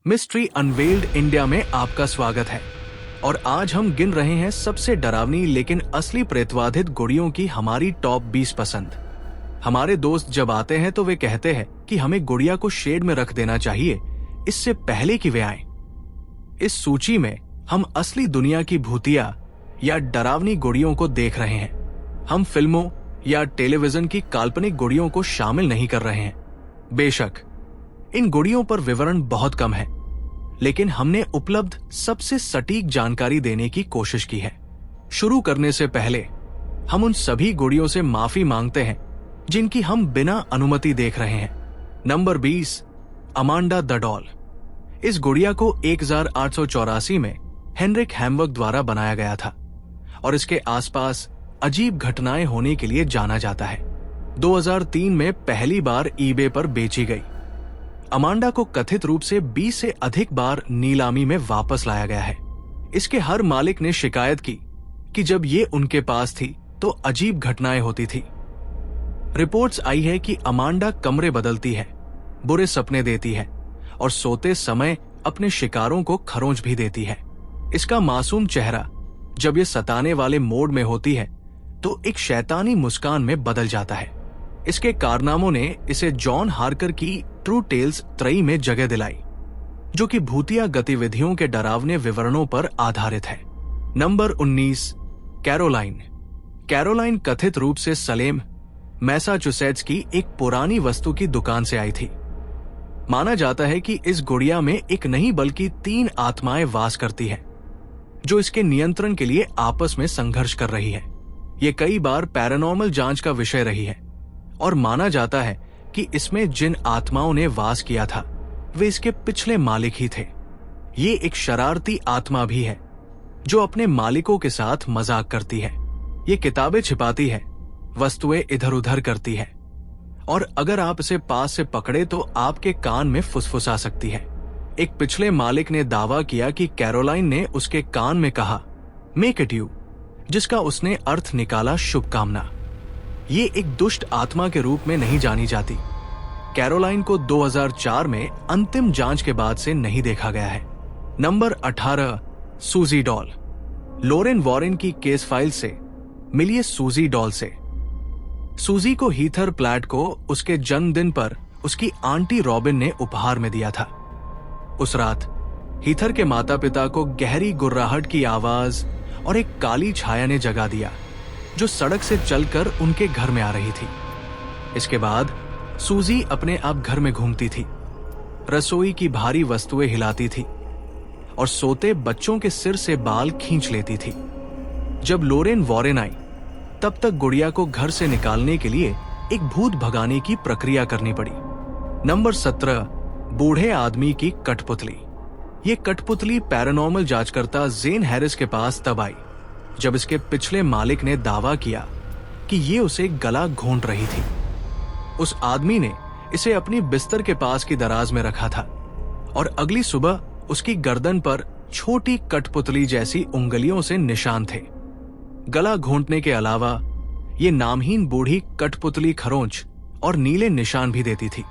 Mystery unveiled India में आपका स्वागत है। और आज हम गिन रहे हैं सबसे डरावनी लेकिन असली प्रेतवाधित गुड़ियों की हमारी टॉप 20 पसंद। हमारे दोस्त जब आते हैं तो वे कहते हैं कि हमें गुड़िया को शेड में रख देना चाहिए इससे पहले कि वे आएं। इस सूची में हम असली दुनिया की भूतिया या डरावनी गुड़ियों को देख रहे हैं। हम फिल्मों या टेलीविजन की काल्पनिक गुड़ियों को शामिल नहीं कर रहे हैं। बेशक इन गुड़ियों पर विवरण बहुत कम है, लेकिन हमने उपलब्ध सबसे सटीक जानकारी देने की कोशिश की है। शुरू करने से पहले हम उन सभी गुड़ियों से माफी मांगते हैं जिनकी हम बिना अनुमति देख रहे हैं। Number 20, Amanda the doll. इस गुड़िया को 1884 में हेनरिक हैम्बर्ग द्वारा बनाया गया था और इसके आसपास अजीब घटनाएं होने के लिए जाना जाता है। 2003 में पहली बार ईबे पर बेची गई। अमांडा को कथित रूप से 20 से अधिक बार नीलामी में वापस लाया गया है। इसके हर मालिक ने शिकायत की कि जब ये उनके पास थी तो अजीब घटनाएं होती थी। रिपोर्ट्स आई है कि अमांडा कमरे बदलती है, बुरे सपने देती है और सोते समय अपने शिकारों को खरोंच भी देती है। इसका मासूम चेहरा जब ये सताने वाले मोड में होती है तो एक शैतानी मुस्कान में बदल जाता है। इसके कारनामों ने इसे जॉन हार्कर की ट्रू टेल्स त्रयी में जगह दिलाई, जो कि भूतिया गतिविधियों के डरावने विवरणों पर आधारित है। Number 19, Caroline. कैरोलाइन कथित रूप से सलेम, मैसाचुसेट्स की एक पुरानी वस्तु की दुकान से आई थी। माना जाता है कि इस गुड़िया में एक नहीं बल्कि 3 आत्माएं वास करती हैं, जो इसके नियंत्रण के लिए आपस में संघर्ष कर रही है। ये कई बार पैरानॉर्मल जांच का विषय रही है और माना जाता है कि इसमें जिन आत्माओं ने वास किया था वे इसके पिछले मालिक ही थे। ये एक शरारती आत्मा भी है जो अपने मालिकों के साथ मजाक करती है। ये किताबें छिपाती है, वस्तुएं इधर उधर करती है और अगर आप इसे पास से पकड़े तो आपके कान में फुसफुसा सकती है। एक पिछले मालिक ने दावा किया कि कैरोलाइन ने उसके कान में कहा, मेक इट यू, जिसका उसने अर्थ निकाला शुभकामना। ये एक दुष्ट आत्मा के रूप में नहीं जानी जाती। कैरोलाइन को 2004 में अंतिम जांच के बाद से नहीं देखा गया है। नंबर 18, सूजी डॉल। लोरेन वॉरेन की केस फाइल से मिलिए सूजी डॉल से। सूजी को हीथर प्लैट को उसके जन्मदिन पर उसकी आंटी रॉबिन ने उपहार में दिया था। उस रात हीथर के माता पिता को गहरी गुर्राहट की आवाज और एक काली छाया ने जगा दिया जो सड़क से चलकर उनके घर में आ रही थी। इसके बाद सूजी अपने आप घर में घूमती थी, रसोई की भारी वस्तुएं हिलाती थी और सोते बच्चों के सिर से बाल खींच लेती थी। जब लोरेन वॉरेन आई तब तक गुड़िया को घर से निकालने के लिए एक भूत भगाने की प्रक्रिया करनी पड़ी। नंबर 17, बूढ़े आदमी की कठपुतली। ये कठपुतली पैरानॉर्मल जांचकर्ता जेन हैरिस के पास तब आई जब इसके पिछले मालिक ने दावा किया कि ये उसे गला घोंट रही थी। उस आदमी ने इसे अपनी बिस्तर के पास की दराज में रखा था और अगली सुबह उसकी गर्दन पर छोटी कठपुतली जैसी उंगलियों से निशान थे। गला घोंटने के अलावा ये नामहीन बूढ़ी कठपुतली खरोंच और नीले निशान भी देती थी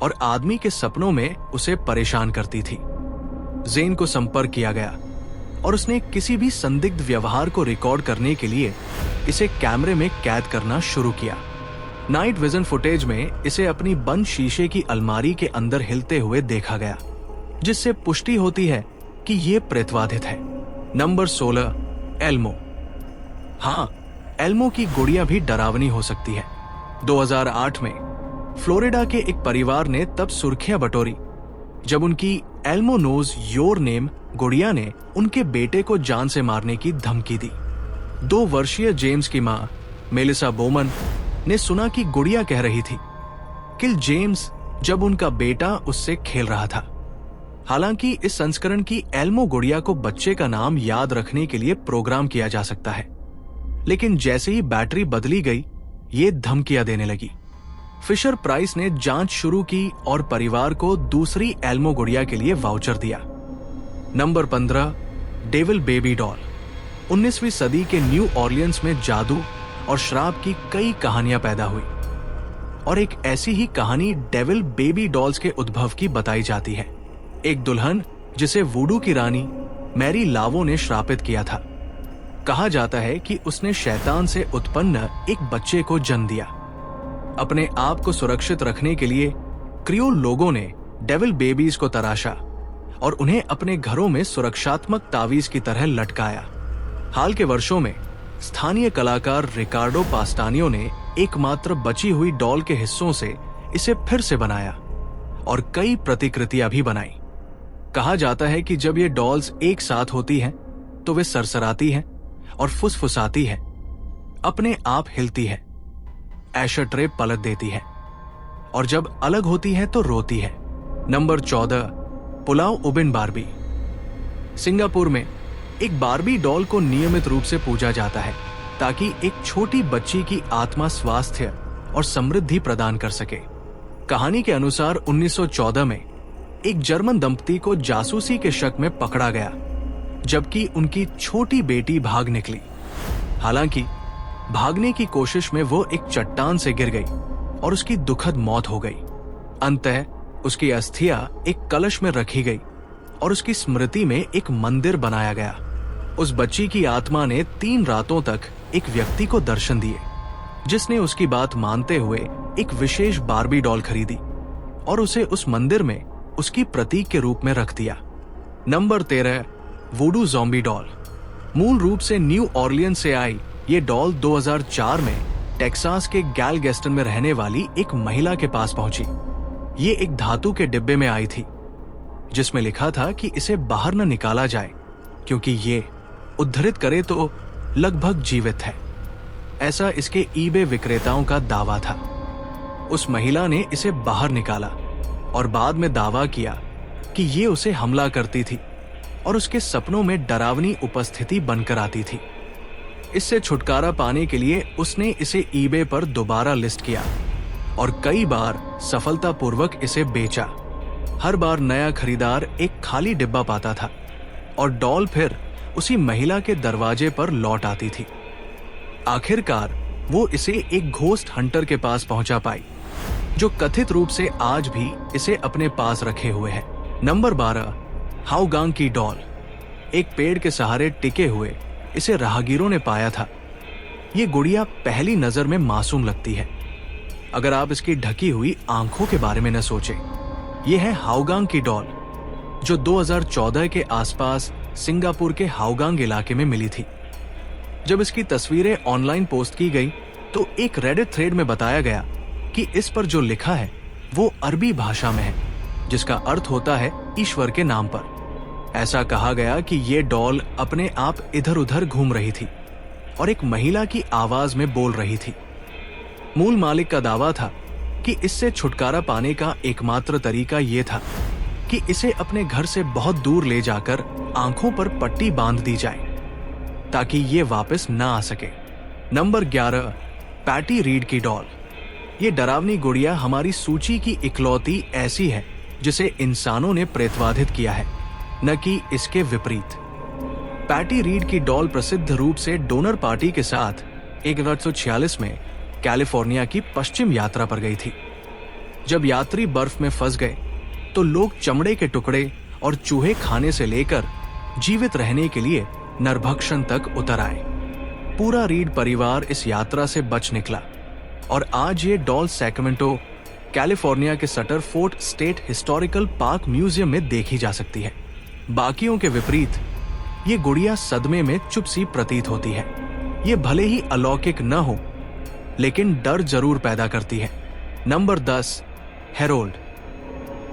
और आदमी के सपनों में उसे परेशान करती थी। जेन को संपर्क किया गया और उसने किसी भी संदिग्ध व्यवहार को रिकॉर्ड करने के लिए इसे कैमरे में कैद करना शुरू किया। नाइट विजन फुटेज में इसे अपनी बंद शीशे की अलमारी के अंदर हिलते हुए देखा गया, जिससे पुष्टि होती है कि ये प्रेतवाधित है। नंबर 16, एल्मो। हाँ, एल्मो की गुड़िया भी डरावनी हो सकती है। 2008 में फ्लोरिडा के एक परिवार ने तब सुर्खियां बटोरी जब उनकी एल्मो नोज योर नेम गुड़िया ने उनके बेटे को जान से मारने की धमकी दी। 2 वर्षीय जेम्स की मां मेलिसा बोमन ने सुना कि गुड़िया कह रही थी, किल जेम्स, जब उनका बेटा उससे खेल रहा था। हालांकि इस संस्करण की एल्मो गुड़िया को बच्चे का नाम याद रखने के लिए प्रोग्राम किया जा सकता है, लेकिन जैसे ही बैटरी बदली गई ये धमकियां देने लगी। फिशर प्राइस ने जांच शुरू की और परिवार को दूसरी एल्मो गुड़िया के लिए वाउचर दिया। Number 15, devil baby doll. 19वीं सदी के न्यू ऑर्लियंस में जादू और श्राप की कई कहानियां पैदा हुई और एक ऐसी ही कहानी डेविल बेबी डॉल्स के उद्भव की बताई जाती है। एक दुल्हन जिसे वुडू की रानी मैरी लावो ने श्रापित किया था। कहा जाता है कि उसने शैतान से उत्पन्न एक बच्चे को जन्म दिया। अपने आप को सुरक्षित रखने के लिए क्रियोल लोगों ने डेविल बेबीज को तराशा और उन्हें अपने घरों में सुरक्षात्मक तावीज की तरह लटकाया। हाल के वर्षों में स्थानीय कलाकार रिकार्डो पास्टानियो ने एकमात्र बची हुई डॉल के हिस्सों से इसे फिर से बनाया और कई प्रतिकृतियां भी बनाई। कहा जाता है कि जब ये डॉल्स एक साथ होती हैं तो वे सरसराती हैं और फुसफुसाती हैं, अपने आप हिलती है, एशर ट्रे पलट देती है और जब अलग होती है तो रोती है। Number 14, Pulau Ubin Barbie. Singapore में एक बार्बी डॉल को नियमित रूप से पूजा जाता है ताकि एक छोटी बच्ची की आत्मा स्वास्थ्य और समृद्धि प्रदान कर सके। कहानी के अनुसार 1914 में एक जर्मन दंपति को जासूसी के शक में पकड़ा गया, जबकि उनकी छोटी बेटी भाग निकली। हालांकि भागने की कोशिश में वो एक चट्टान से गिर गई और उसकी दुखद मौत हो गई। अंततः उसकी अस्थियां एक कलश में रखी गई और उसकी स्मृति में एक मंदिर बनाया गया। उस बच्ची की आत्मा ने 3 रातों तक एक व्यक्ति को दर्शन दिए, जिसने उसकी बात मानते हुए एक विशेष बार्बी डॉल खरीदी और उसे उस मंदिर में उसकी प्रतीक के रूप में रख दिया। Number 13, वुडू zombie doll. मूल रूप से न्यू ऑर्लियन से आई ये डॉल 2004 में टेक्सास के गैलगेस्टन में रहने वाली एक महिला के पास पहुंची। ये एक धातु के डिब्बे में आई थी जिसमें लिखा था कि इसे बाहर न निकाला जाए क्योंकि ये उद्धृत करे तो लगभग जीवित है। ऐसा इसके ईबे विक्रेताओं का दावा था। उस महिला ने इसे बाहर निकाला और बाद में दावा किया कि ये उसे हमला करती थी और उसके सपनों में डरावनी उपस्थिति बनकर आती थी। इससे छुटकारा पाने के लिए उसने इसे ईबे पर दोबारा लिस्ट किया और कई बार सफलतापूर्वक इसे बेचा। हर बार नया खरीदार एक खाली डिब्बा पाता था और डॉल फिर उसी महिला के दरवाजे पर लौट आती थी। आखिरकार वो इसे एक घोस्ट हंटर के पास पहुंचा पाई, जो कथित रूप से आज भी इसे अपने पास रखे हुए है। नंबर 12, हाओगांग की डॉल। एक पेड़ के सहारे टिके हुए इसे राहगीरों ने पाया था। ये गुड़िया पहली नजर में मासूम लगती है अगर आप इसकी ढकी हुई आंखों के बारे में न सोचें। यह है हाओगांग की डॉल, जो 2014 के आसपास सिंगापुर के हाओगांग इलाके में मिली थी। जब इसकी तस्वीरें ऑनलाइन पोस्ट की गई तो एक रेडिट थ्रेड में बताया गया कि इस पर जो लिखा है वो अरबी भाषा में है, जिसका अर्थ होता है ईश्वर के नाम पर। ऐसा कहा गया कि ये डॉल अपने आप इधर उधर घूम रही थी और एक महिला की आवाज में बोल रही थी। मूल मालिक का दावा था कि इससे छुटकारा पाने का एकमात्र तरीका ये था कि इसे अपने घर से बहुत दूर ले जाकर आंखों पर पट्टी बांध दी जाए ताकि ये वापस ना आ सके। नंबर 11, पैटी रीड की डॉल। ये डरावनी गुड़िया हमारी सूची की इकलौती ऐसी है जिसे इंसानों ने प्रेतवाधित किया है, न कि इसके विपरीत। पैटी रीड की डॉल प्रसिद्ध रूप से डोनर पार्टी के साथ 1946 में कैलिफोर्निया की पश्चिम यात्रा पर गई थी। जब यात्री बर्फ में फंस गए तो लोग चमड़े के टुकड़े और चूहे खाने से लेकर जीवित रहने के लिए नरभक्षण तक उतर आए। पूरा रीड परिवार इस यात्रा से बच निकला और आज ये डॉल सैक्रामेंटो, कैलिफोर्निया के shutter fort state historical park museum में देखी जा सकती है। बाकियों के विपरीत ये गुड़िया सदमे में चुप सी प्रतीत होती है। ये भले ही अलौकिक न हो, लेकिन डर जरूर पैदा करती है। Number 10, Harold.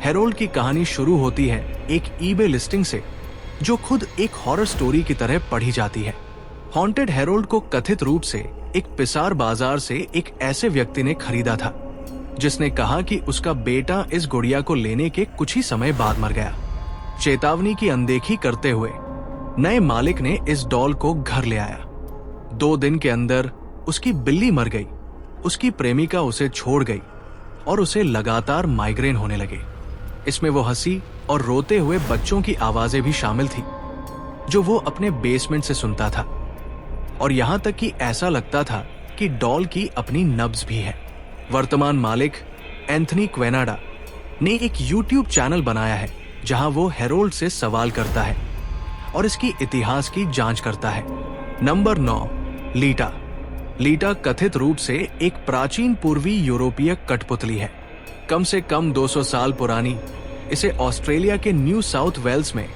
हेरोल्ड की कहानी शुरू होती है एक ईबे लिस्टिंग से, जो खुद एक हॉरर स्टोरी की तरह पढ़ी जाती है। हॉन्टेड हेरोल्ड को कथित रूप से एक पिसार बाजार से एक ऐसे व्यक्ति ने खरीदा था जिसने कहा कि उसका बेटा इस गुड़िया को लेने के कुछ ही समय बाद मर गया। चेतावनी की अनदेखी करते हुए नए मालिक ने इस डॉल को घर ले आया। 2 दिन के अंदर उसकी बिल्ली मर गई, उसकी प्रेमिका उसे छोड़ गई और उसे लगातार माइग्रेन होने लगे। इसमें वो हंसी और रोते हुए बच्चों की आवाजें भी शामिल थी जो वो अपने बेसमेंट से सुनता था, और यहां तक कि ऐसा लगता था कि डॉल की अपनी नब्ज भी है। वर्तमान मालिक एंथनी क्वेनाडा ने एक यूट्यूब चैनल बनाया है जहां वो हेरोल्ड से सवाल करता है और इसकी इतिहास की जांच करता है। नंबर 9, लीटा। लीटा कथित रूप से एक प्राचीन पूर्वी यूरोपीय कठपुतली है। कम से कम 200 साल पुरानी इसे ऑस्ट्रेलिया के न्यू साउथ वेल्स में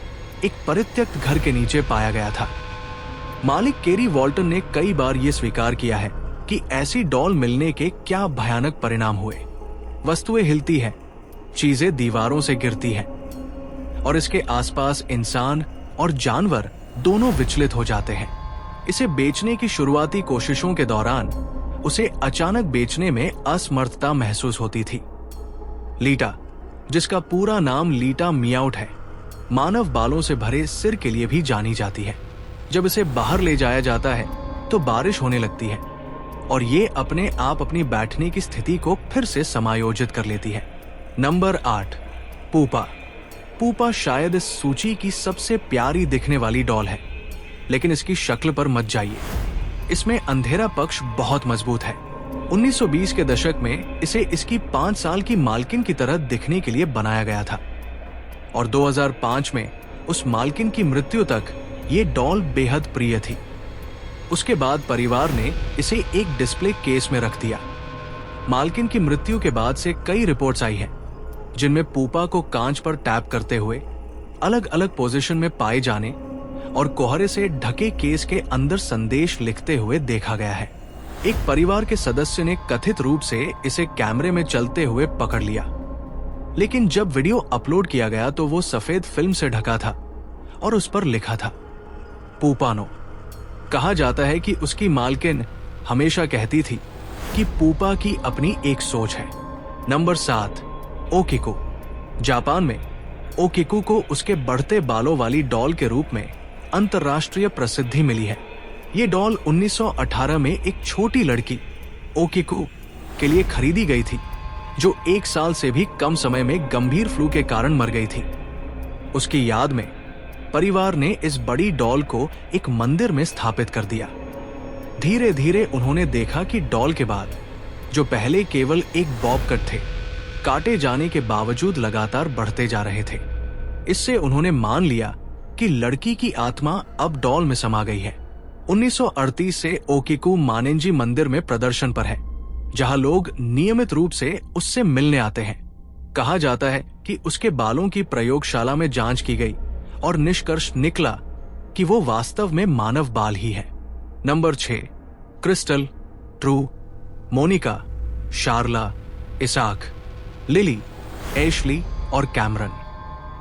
एक परित्यक्त घर के नीचे पाया गया था। मालिक केरी वॉल्टन ने कई बार यह स्वीकार किया है कि ऐसी डॉल मिलने के क्या भयानक परिणाम हुए। वस्तुएं हिलती हैं, चीजें दीवारों से गिरती हैं और इसके आसपास इंसान और जानवर दोनों विचलित हो जाते हैं। इसे बेचने की शुरुआती कोशिशों के दौरान उसे अचानक बेचने में असमर्थता महसूस होती थी। लीटा, जिसका पूरा नाम लीटा मियाउट है, मानव बालों से भरे सिर के लिए भी जानी जाती है। जब इसे बाहर ले जाया जाता है तो बारिश होने लगती है और ये अपने आप अपनी बैठने की स्थिति को फिर से समायोजित कर लेती है। Number 8, pupa. पूपा शायद इस सूची की सबसे प्यारी दिखने वाली डॉल है, लेकिन इसकी शक्ल पर मत जाइए। इसमें अंधेरा पक्ष बहुत मजबूत है। 1920 के दशक में इसे इसकी 5 साल की मालकिन की तरह दिखने के लिए बनाया गया था और 2005 में उस मालकिन की मृत्यु तक ये डॉल बेहद प्रिय थी। उसके बाद परिवार ने इसे एक डिस्प्ले केस में रख दिया। मालकिन की मृत्यु के बाद से कई रिपोर्ट्स आई हैं, जिनमें पूपा को कांच पर टैप करते हुए अलग अलग पोजीशन में पाए जाने और कोहरे से ढके केस के अंदर संदेश लिखते हुए देखा गया है। एक परिवार के सदस्य ने कथित रूप से इसे कैमरे में चलते हुए पकड़ लिया, लेकिन जब वीडियो अपलोड किया गया तो वो सफेद फिल्म से ढका था और उस पर लिखा था पूपानो। कहा जाता है कि उसकी मालकिन हमेशा कहती थी कि पूपा की अपनी एक सोच है। नंबर 7, ओकिको। जापान में ओकिको को उसके बढ़ते बालों वाली डॉल के रूप में अंतर्राष्ट्रीय प्रसिद्धि मिली है। ये डॉल 1918 में एक छोटी लड़की ओकिको के लिए खरीदी गई थी, जो 1 साल से भी कम समय में गंभीर फ्लू के कारण मर गई थी। उसकी याद में परिवार ने इस बड़ी डॉल को एक मंदिर में स्थापित कर दिया। धीरे धीरे उन्होंने देखा कि डॉल के बाद, जो पहले केवल एक बॉब कट थे, काटे जाने के बावजूद लगातार बढ़ते जा रहे थे। इससे उन्होंने मान लिया कि लड़की की आत्मा अब डॉल में समा गई है। 1938 से ओकिको मानेंजी मंदिर में प्रदर्शन पर है, जहां लोग नियमित रूप से उससे मिलने आते हैं। कहा जाता है कि उसके बालों की प्रयोगशाला में जांच की गई और निष्कर्ष निकला कि वो वास्तव में मानव बाल ही है। Number 6, Crystal, True, Monica, Sharla, Isaac, Lily, Ashley और कैमरन।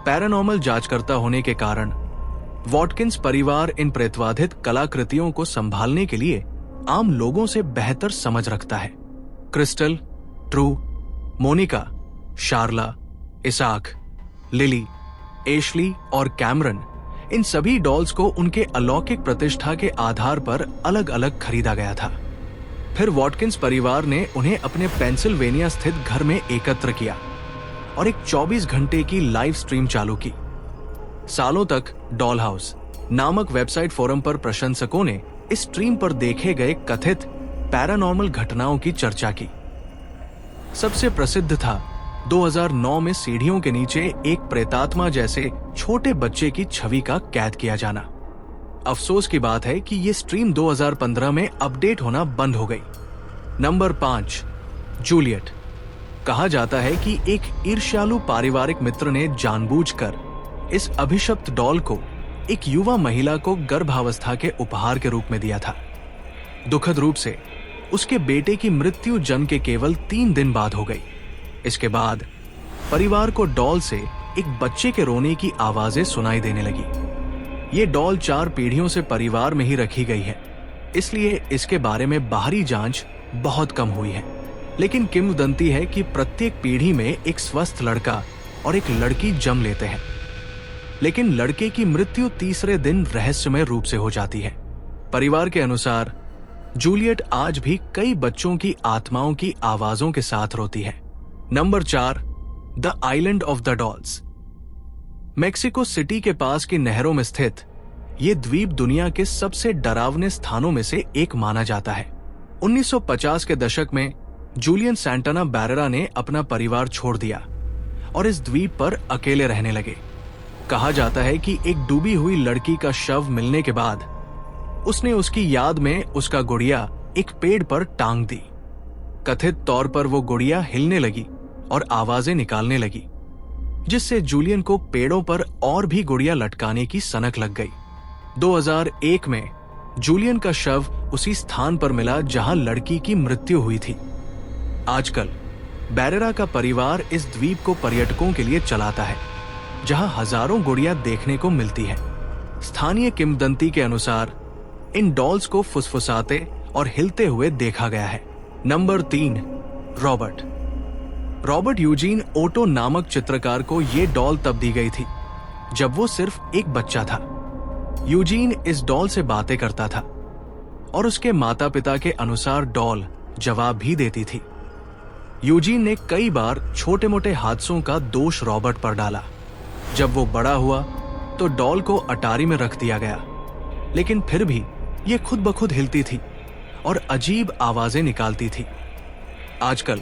पैरानॉर्मल जांचकर्ता होने के कारण वॉटकिंस परिवार इन प्रेतवाधित कलाकृतियों को संभालने के लिए आम लोगों से बेहतर समझ रखता है। Crystal, True, Monica, Sharla, Isaac, Lily, Ashley और कैमरन, इन सभी डॉल्स को उनके अलौकिक प्रतिष्ठा के आधार पर अलग अलग खरीदा गया था। फिर वॉटकिंस परिवार ने उन्हें अपने पेंसिल्वेनिया स्थित घर में एकत्र किया और एक 24 घंटे की लाइव स्ट्रीम चालू की। सालों तक डॉल हाउस नामक वेबसाइट फोरम पर प्रशंसकों ने इस स्ट्रीम पर देखे गए कथित पैरानॉर्मल घटनाओं की चर्चा की। सबसे प्रसिद्ध था 2009 में सीढ़ियों के नीचे एक प्रेतात्मा जैसे छोटे बच्चे की छवि का कैद किया जाना। अफसोस की बात है कि यह स्ट्रीम 2015 में अपडेट होना बंद हो गई। Number 5, Juliet. कहा जाता है कि एक ईर्ष्यालु पारिवारिक मित्र ने जानबूझकर इस अभिशप्त डॉल को एक युवा महिला को गर्भावस्था के उपहार के रूप में दिया था। दुखद रूप से उसके बेटे की मृत्यु जन्म के केवल 3 दिन बाद हो गई। इसके बाद परिवार को डॉल से एक बच्चे के रोने की आवाजें सुनाई देने लगी। ये डॉल 4 पीढ़ियों से परिवार में ही रखी गई है, इसलिए इसके बारे में बाहरी जांच बहुत कम हुई है। लेकिन किंवदंती है कि प्रत्येक पीढ़ी में एक स्वस्थ लड़का और एक लड़की जन्म लेते हैं, लेकिन लड़के की मृत्यु तीसरे दिन रहस्यमय रूप से हो जाती है। परिवार के अनुसार जूलियट आज भी कई बच्चों की आत्माओं की आवाजों के साथ रोती है। Number 4, the island of the dolls. Mexico city के पास की नहरों में स्थित ये द्वीप दुनिया के सबसे डरावने स्थानों में से एक माना जाता है। 1950 के दशक में जूलियन सैंटाना बैरेरा ने अपना परिवार छोड़ दिया और इस द्वीप पर अकेले रहने लगे। कहा जाता है कि एक डूबी हुई लड़की का शव मिलने के बाद उसने उसकी याद में उसका गुड़िया एक पेड़ पर टांग दी। कथित तौर पर वो गुड़िया हिलने लगी और आवाजें निकालने लगी, जिससे जूलियन को पेड़ों पर और भी गुड़िया लटकाने की सनक लग गई। 2001 में जूलियन का शव उसी स्थान पर मिला जहां लड़की की मृत्यु हुई थी। आजकल बैरेरा का परिवार इस द्वीप को पर्यटकों के लिए चलाता है, जहां हजारों गुड़िया देखने को मिलती है। स्थानीय किंवदंती के अनुसार इन डॉल्स को फुसफुसाते और हिलते हुए देखा गया है। नंबर 3, रॉबर्ट यूजीन ओटो नामक चित्रकार को यह डॉल तब दी गई थी जब वो सिर्फ एक बच्चा था। यूजीन इस डॉल से बातें करता था और उसके माता पिता के अनुसार डॉल जवाब भी देती थी। यूजीन ने कई बार छोटे मोटे हादसों का दोष रॉबर्ट पर डाला। जब वो बड़ा हुआ तो डॉल को अटारी में रख दिया गया, लेकिन फिर भी ये खुद ब खुद हिलती थी और अजीब आवाजें निकालती थी। आजकल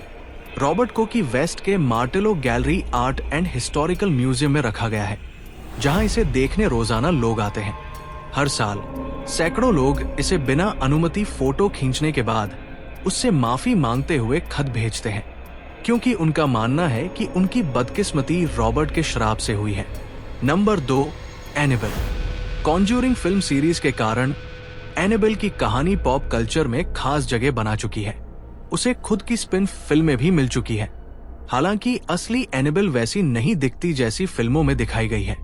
रॉबर्ट को की वेस्ट के Martello gallery art and historical museum में रखा गया है, जहां इसे देखने रोजाना लोग आते हैं। हर साल सैकड़ों लोग इसे बिना अनुमति फोटो खींचने के बाद उससे माफी मांगते हुए खत भेजते हैं, क्योंकि उनका मानना है कि उनकी बदकिस्मती रॉबर्ट के श्राप से हुई है। Number 2, enable. Conjuring film series के कारण एनेबल की कहानी पॉप कल्चर में खास जगह बना चुकी है। उसे खुद की स्पिन फिल्में भी मिल चुकी है। हालांकि असली एनेबल वैसी नहीं दिखती जैसी फिल्मों में दिखाई गई है।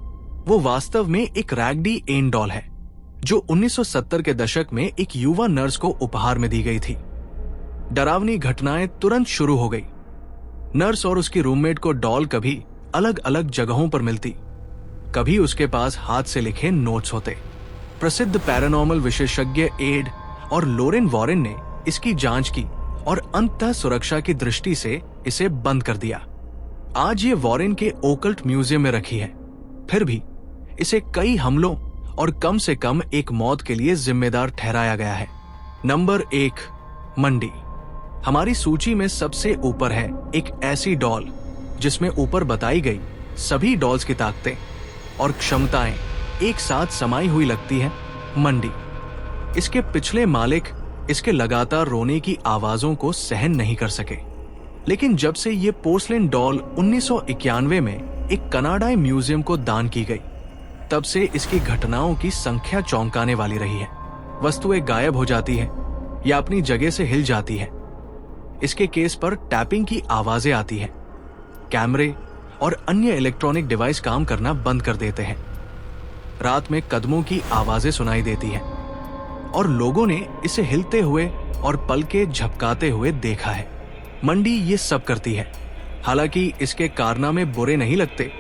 वो वास्तव में एक रैगडी एन डॉल है, जो 1970 के दशक में एक युवा नर्स को उपहार में दी गई थी। डरावनी घटनाएं तुरंत शुरू हो गई। नर्स और उसकी रूममेट को डॉल कभी अलग अलग जगहों पर मिलती, कभी उसके पास हाथ से लिखे नोट्स होते। प्रसिद्ध पैरानॉर्मल विशेषज्ञ एड और लोरेन वॉरेन ने इसकी जांच की और अंततः सुरक्षा की दृष्टि से इसे बंद कर दिया। आज ये वॉरेन के ओकल्ट म्यूजियम में रखी है। फिर भी इसे कई हमलों और कम से कम एक मौत के लिए जिम्मेदार ठहराया गया है। नंबर 1, मंडी। हमारी सूची में सबसे ऊपर है एक ऐसी डॉल जिसमें ऊपर बताई गई सभी डॉल्स की ताकतें और क्षमताएं एक साथ समाई हुई लगती है, मंडी। इसके पिछले मालिक इसके लगातार रोने की आवाजों को सहन नहीं कर सके, लेकिन जब से ये पोर्सलिन डॉल 1991 में एक कनाडाई म्यूजियम को दान की गई, तब से इसकी घटनाओं की संख्या चौंकाने वाली रही है। वस्तुएं गायब हो जाती हैं या अपनी जगह से हिल जाती हैं। इसके केस पर टैपिंग की आवाजें आती हैं। कैमरे और अन्य इलेक्ट्रॉनिक डिवाइस काम करना बंद कर देते हैं। रात में कदमों की आवाजें सुनाई देती हैं और लोगों ने इसे हिलते हुए और पलके झपकाते हुए देखा है। मंडी ये सब करती है। हालांकि इसके कारनामे बुरे नहीं लगते,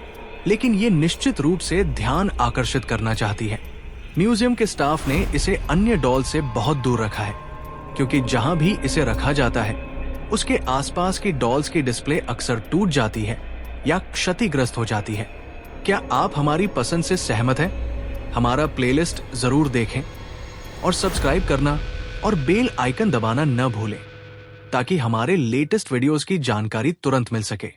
लेकिन ये निश्चित रूप से ध्यान आकर्षित करना चाहती है। म्यूजियम के स्टाफ ने इसे अन्य डॉल से बहुत दूर रखा है, क्योंकि जहां भी इसे रखा जाता है उसके आसपास की डॉल्स की डिस्प्ले अक्सर टूट जाती है या क्षतिग्रस्त हो जाती है। क्या आप हमारी पसंद से सहमत हैं? हमारा प्लेलिस्ट जरूर देखें और सब्सक्राइब करना और बेल आइकन दबाना न भूलें, ताकि हमारे लेटेस्ट वीडियोस की जानकारी तुरंत मिल सके।